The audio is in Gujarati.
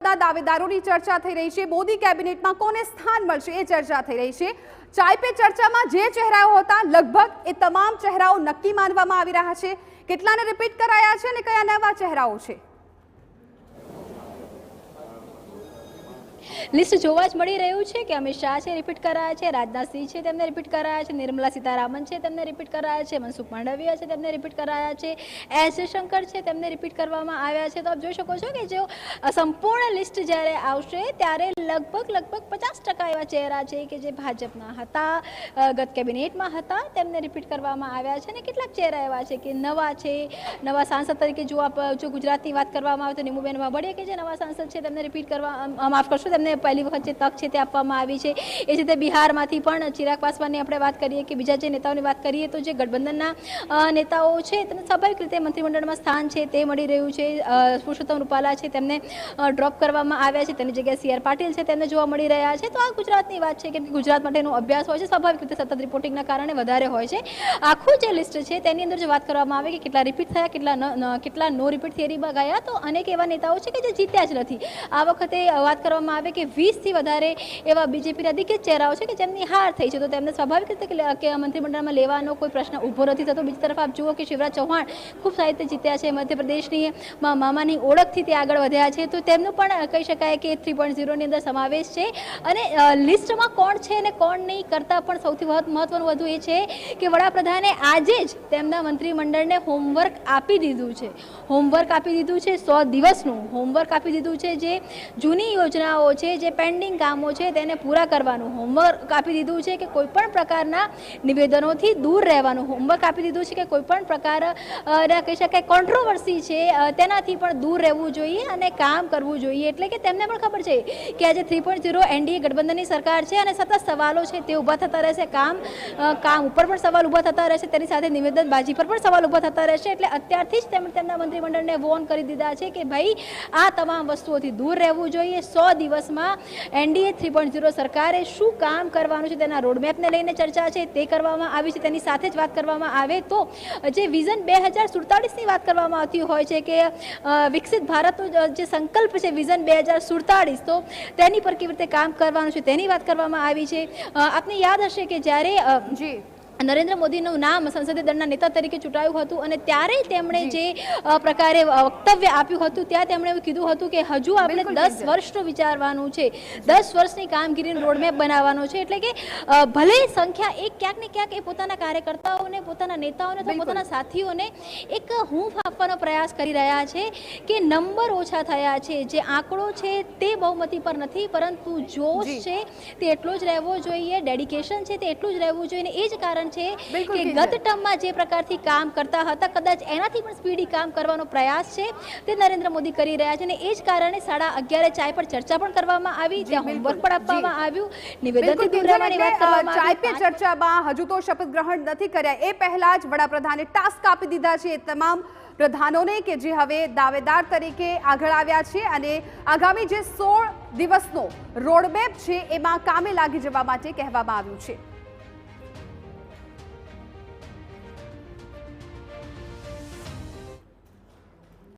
કેબિનેટના દાવેદારોની ચર્ચા થઈ રહી છે। મોદી કેબિનેટમાં કોને સ્થાન મળશે એ ચર્ચા થઈ રહી છે। ચાય પે ચર્ચામાં જે ચહેરાઓ હતા લગભગ એ તમામ ચહેરાઓ નક્કી માનવામાં આવી રહ્યા છે। કેટલાને રિપીટ કરાયા છે અને કયા નવા ચહેરાઓ છે? લિસ્ટ જોવા જ મળી રહ્યું છે કે અમિત શાહ છે રિપીટ કરાયા છે, રાજનાથ સિંહ છે તેમને રિપીટ કરાયા છે, નિર્મલા સીતારામન છે તેમને રિપીટ કરાયા છે, મનસુખ માંડવિયા છે તેમને રિપીટ કરાયા છે, એસ જયશંકર છે તેમને રિપીટ કરવામાં આવ્યા છે। તો આપ જોઈ શકો છો કે જો સંપૂર્ણ લિસ્ટ જ્યારે આવશે ત્યારે લગભગ 50% એવા ચહેરા છે કે જે ભાજપના હતા, ગત કેબિનેટમાં હતા, તેમને રિપીટ કરવામાં આવ્યા છે અને કેટલાક ચહેરા એવા છે કે નવા છે। નવા સાંસદ તરીકે જો ગુજરાતની વાત કરવામાં આવે તો નીમુબેન બાબડિયા કે જે નવા સાંસદ છે તેમને રિપીટ કરવા માફ કરશો તેમને પહેલી વખત જે તક છે તે આપવામાં આવી છે। એ જ રીતે બિહારમાંથી પણ ચિરાગ પાસવાનની આપણે વાત કરીએ કે બીજા જે નેતાઓની વાત કરીએ તો જે ગઠબંધનના નેતાઓ છે તેમને સ્વાભાવિક રીતે મંત્રીમંડળમાં સ્થાન છે તે મળી રહ્યું છે। પુરુષોત્તમ રૂપાલા છે તેમને ડ્રોપ કરવામાં આવ્યા છે, તેની જગ્યાએ સી આર પાટીલ છે તેમને જોવા મળી રહ્યા છે। તો આ ગુજરાતની વાત છે કે ગુજરાત માટેનો અભ્યાસ હોય છે, સ્વાભાવિક રીતે સતત રિપોર્ટિંગના કારણે વધારે હોય છે। આખું જે લિસ્ટ છે તેની અંદર જો વાત કરવામાં આવે કે કેટલા રિપીટ થયા, કેટલા નો રિપીટ થિયરીમાં ગયા, તો અનેક એવા નેતાઓ છે કે જે જીત્યા જ નથી। આ વખતે વાત કરવામાં આવે કે 20થી વધારે એવા બીજેપીના દિગ્ગજ ચહેરાઓ છે કે જેમની હાર થઈ છે, તો તેમને સ્વાભાવિક રીતે કે મંત્રીમંડળમાં લેવાનો કોઈ પ્રશ્ન ઊભો નથી થતો। બીજી તરફ આપ જુઓ કે શિવરાજ ચૌહાણ ખૂબ સાહિત્ય જીત્યા છે, મધ્યપ્રદેશની મામાની ઓળખથી તે આગળ વધ્યા છે, તો તેમનું પણ કહી શકાય કે 3.0ની અંદર સમાવેશ છે। અને લિસ્ટમાં કોણ છે અને કોણ નહીં કરતાં પણ સૌથી મહત્વનું વધુ એ છે કે વડાપ્રધાને આજે જ તેમના મંત્રીમંડળને હોમવર્ક આપી દીધું છે। હોમવર્ક આપી દીધું છે 100 દિવસનું હોમવર્ક આપી દીધું છે। જે જૂની યોજનાઓ છે, જે પેન્ડિંગ કામો છે તેને પૂરા કરવાનું હોમવર્ક આપી દીધું છે, કે કોઈ પણ પ્રકારના નિવેદનોથી દૂર રહેવાનું હોમવર્ક આપી દીધું છે, કે કોઈ પણ પ્રકારના કહી શકાય કોન્ટ્રોવર્સી છે તેનાથી પણ દૂર રહેવું જોઈએ અને કામ કરવું જોઈએ। એટલે કે તેમને પણ ખબર છે કે આજે 3.0 એનડીએ ગઠબંધનની સરકાર છે અને સતત સવાલો છે તે ઊભા થતા રહેશે, કામ ઉપર પણ સવાલ ઊભા થતા રહેશે, તેની સાથે નિવેદનબાજી પર પણ સવાલ ઊભા થતા રહેશે। એટલે અત્યારથી જ તેમના મંત્રીમંડળને વોર્ન કરી દીધા છે કે ભાઈ આ તમામ વસ્તુઓથી દૂર રહેવું જોઈએ। 100 દિવસમાં એનડીએ 3.0 સરકારે શું કામ કરવાનું છે તેના રોડમેપને લઈને ચર્ચા છે તે કરવામાં આવી છે। તેની સાથે જ વાત કરવામાં આવે તો જે વિઝન 2047ની વાત કરવામાં આવતી હોય છે કે વિકસિત ભારતનો જે સંકલ્પ છે વિઝન 2047, તો તેની પર કેવી રીતે કામ કરવાનું છે તેની વાત કરવામાં આવી છે। આપને યાદ હશે કે જ્યારે નરેન્દ્ર મોદીનું નામ સંસદીય દળના નેતા તરીકે ચૂંટાયું હતું અને ત્યારે તેમણે જે પ્રકારે વક્તવ્ય આપ્યું હતું ત્યાં તેમણે એવું કીધું હતું કે હજુ આપણે 10 વર્ષનું વિચારવાનું છે, 10 વર્ષની કામગીરીનો રોડમેપ બનાવવાનો છે। એટલે કે ભલે સંખ્યા એક ક્યાંક ને ક્યાંક એ પોતાના કાર્યકર્તાઓને, પોતાના નેતાઓને, પોતાના સાથીઓને એક હૂંફ આપવાનો પ્રયાસ કરી રહ્યા છે કે નંબર ઓછા થયા છે, જે આંકડો છે તે બહુમતી પર નથી, પરંતુ જોશ છે તે એટલો જ રહેવો જોઈએ, ડેડિકેશન છે તે એટલું જ રહેવું જોઈએ। એ જ કારણ છે કે ગત ટર્મમાં જે પ્રકારથી કામ કરતા હતા કદાચ એનાથી પણ સ્પીડી કામ કરવાનો પ્રયાસ છે તે નરેન્દ્ર મોદી કરી રહ્યા છે। અને એ જ કારણે 11:30 ચાય પર ચર્ચા પણ કરવામાં આવી, ત્યાં હોમવર્ક પણ આપવામાં આવ્યું, નિવેદનથી દૂર રહેવાની વાત કરવામાં આવી। ચાય પે ચર્ચામાં હજુ તો શપથ ગ્રહણ નથી કર્યા, એ પહેલા જ વડાપ્રધાને ટાસ્ક આપી દીધા છે એ તમામ પ્રધાનોને કે જે હવે દાવેદાર તરીકે આગળ આવ્યા છે અને આગામી જે 16 દિવસનો રોડમેપ છે એમાં કામે લાગી જવા માટે કહેવામાં આવ્યું છે।